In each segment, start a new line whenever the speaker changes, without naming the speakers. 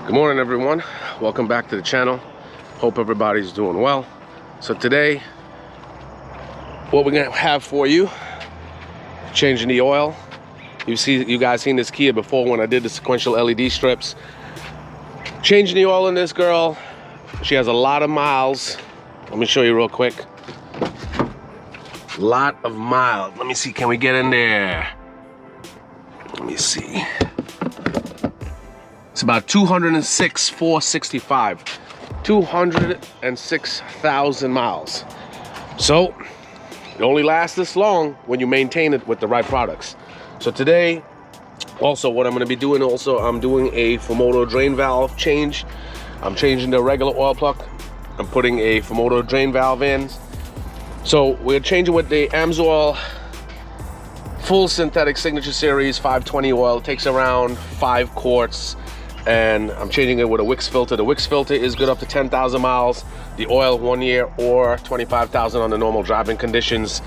Good morning, everyone. Welcome back to the channel. Hope everybody's doing well. So today, what we're gonna have for you, changing the oil. You guys seen this Kia before when I did the sequential LED strips. Changing the oil in this girl. She has a lot of miles. Let me show you real quick. Lot of miles. Let me see, can we get in there? Let me see. It's about 206,465. 206,000 miles. So it only lasts this long when you maintain it with the right products. So today, also what I'm going to be doing, I'm doing a fumoto drain valve change. I'm changing the regular oil plug. I'm putting a fumoto drain valve in. So we're changing with the Amsoil full synthetic signature series 520 oil. It takes around 5 quarts. And I'm changing it with a Wix filter. The Wix filter is good up to 10,000 miles. The oil 1 year or 25,000 on the normal driving conditions.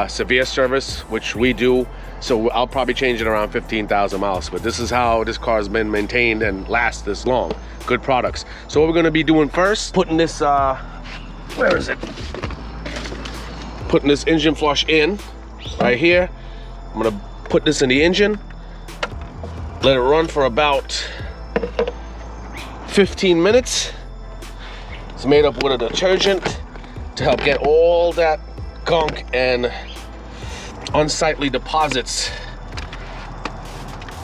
Severe service, which we do. So I'll probably change it around 15,000 miles. But this is how this car has been maintained and lasts this long. Good products. So what we're gonna be doing first, putting this, where is it? Putting this engine flush in, right here. I'm gonna put this in the engine. Let it run for about 15 minutes. It's made up with a detergent to help get all that gunk and unsightly deposits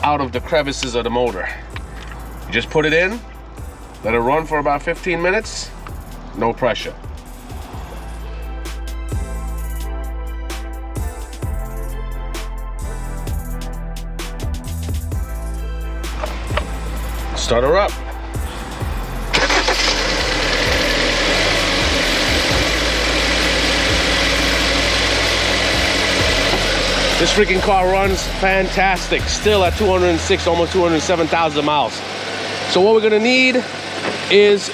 out of the crevices of the motor. You just put it in, let it run for about 15 minutes, no pressure. Start her up. This freaking car runs fantastic, still at 206, almost 207,000 miles. So what we're gonna need is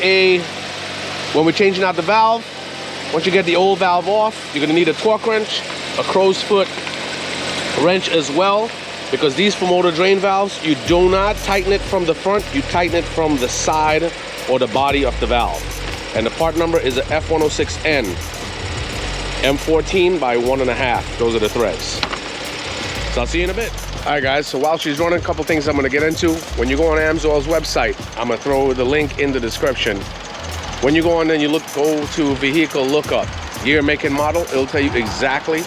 when we're changing out the valve, once you get the old valve off, you're gonna need a torque wrench, a crow's foot wrench as well. Because these fumoto drain valves, you do not tighten it from the front, you tighten it from the side or the body of the valve. And the part number is a F106N, M14 by 1.5. Those are the threads. So I'll see you in a bit. All right, guys, so while she's running, a couple things I'm gonna get into. When you go on Amsoil's website, I'm gonna throw the link in the description. When you go on and you go to vehicle lookup, year, make, and model, it'll tell you exactly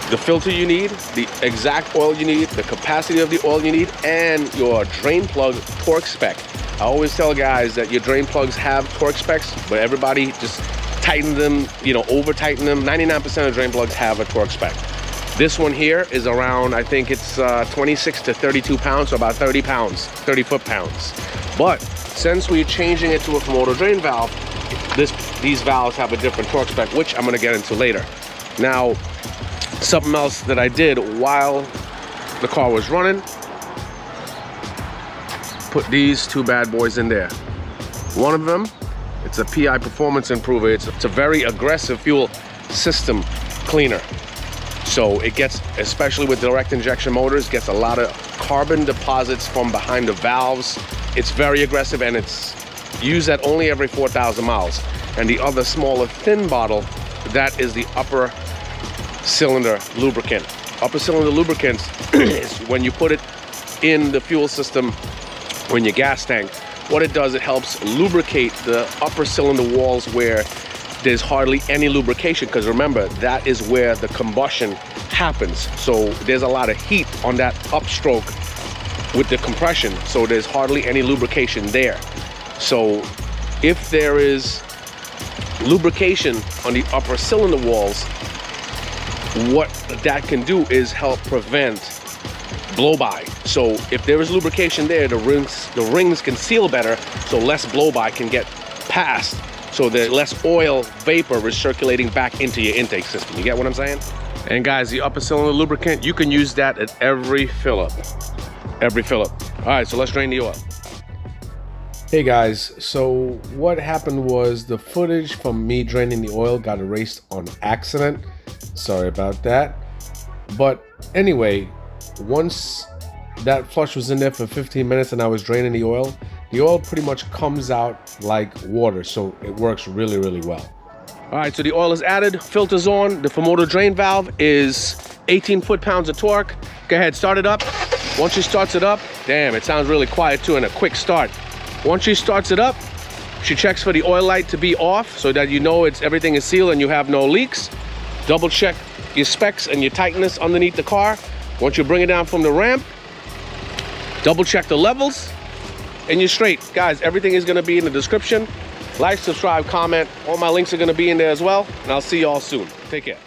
the filter you need, the exact oil you need, the capacity of the oil you need, and your drain plug torque spec. I always tell guys that your drain plugs have torque specs, but everybody just tighten them, over tighten them. 99% of drain plugs have a torque spec. This one here is around, I think it's 26 to 32 pounds, so about 30 pounds, 30 foot-pounds. But since we're changing it to a fumoto drain valve, these valves have a different torque spec, which I'm gonna get into later. Now, something else that I did while the car was running, put these two bad boys in there. One of them, it's a PI performance improver. It's a very aggressive fuel system cleaner. So it gets, especially with direct injection motors, gets a lot of carbon deposits from behind the valves. It's very aggressive and it's used at only every 4,000 miles. And the other smaller thin bottle, that is the upper cylinder lubricant. Upper cylinder lubricants is when you put it in the fuel system or in your gas tank. What it does, it helps lubricate the upper cylinder walls where there's hardly any lubrication, because remember, that is where the combustion happens. So there's a lot of heat on that upstroke with the compression, so there's hardly any lubrication there. So if there is lubrication on the upper cylinder walls, what that can do is help prevent blow-by. So if there is lubrication there, the rings can seal better, so less blow-by can get past, so that less oil vapor is circulating back into your intake system. You get what I'm saying? And guys, the upper cylinder lubricant, you can use that at every fill-up. Every fill-up. All right, so let's drain the oil. Hey guys, so what happened was the footage from me draining the oil got erased on accident. Sorry about that. But anyway, once that flush was in there for 15 minutes and I was draining the oil, the oil pretty much comes out like water, so it works really, really well. All right, so the oil is added, filter's on, the fumoto drain valve is 18 foot-pounds of torque. Go ahead, start it up. Once she starts it up, damn, it sounds really quiet too, and a quick start. Once she starts it up, she checks for the oil light to be off so that you know everything is sealed and you have no leaks. Double check your specs and your tightness underneath the car. Once you bring it down from the ramp, double check the levels, and you're straight. Guys, everything is gonna be in the description. Like, subscribe, comment. All my links are gonna be in there as well, and I'll see y'all soon. Take care.